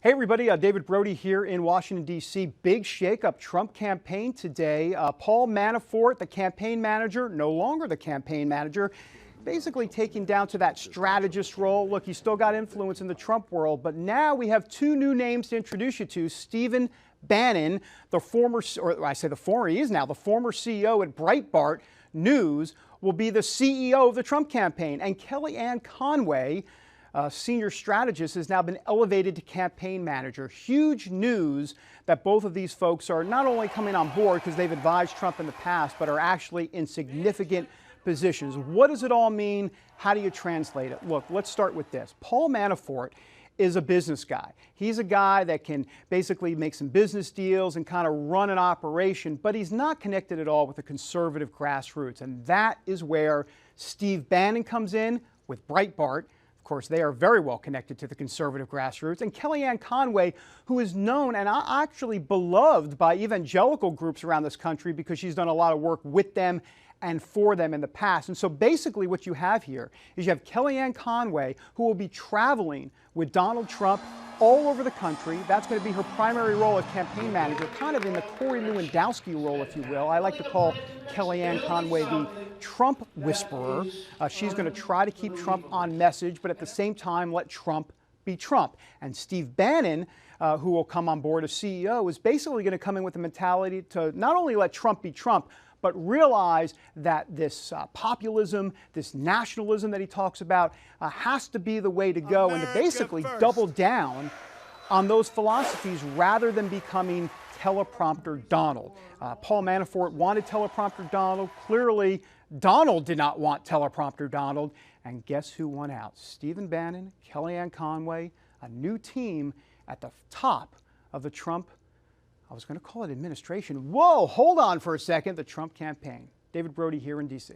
Hey everybody, David Brody here in Washington, D.C. Big shakeup Trump campaign today. Paul Manafort, the campaign manager, no longer the campaign manager, basically taking down to that strategist role. Look, he's still got influence in the Trump world, but now we have two new names to introduce you to. Stephen Bannon, the former, or I say the former, he is now the former CEO at Breitbart News, will be the CEO of the Trump campaign. And Kellyanne Conway, senior strategist, has now been elevated to campaign manager. Huge news that both of these folks are not only coming on board because they've advised Trump in the past, but are actually in significant positions. What does it all mean? How do you translate it? Look, let's start with this. Paul Manafort is a business guy. He's a guy that can basically make some business deals and kind of run an operation, but he's not connected at all with the conservative grassroots. And that is where Steve Bannon comes in with Breitbart. Of course, they are very well connected to the conservative grassroots. And Kellyanne Conway, who is known and actually beloved by evangelical groups around this country because she's done a lot of work with them and for them in the past. And so basically what you have here is you have Kellyanne Conway, who will be traveling with Donald Trump all over the country. That's going to be her primary role as campaign manager, kind of in the Corey Lewandowski role, if you will. I like to call Kellyanne Conway the Trump whisperer. She's going to try to keep Trump on message, but at the same time let Trump be Trump. And Steve Bannon, who will come on board as CEO, is basically going to come in with the mentality to not only let Trump be Trump, but realize that this populism, this nationalism that he talks about has to be the way to go, and to basically double down on those philosophies rather than becoming teleprompter Donald. Paul Manafort wanted teleprompter Donald. Clearly, Donald did not want teleprompter Donald. And guess who won out? Stephen Bannon, Kellyanne Conway, a new team at the top of the Trump, I was going to call it administration. Whoa, hold on for a second. The Trump campaign. David Brody here in D.C.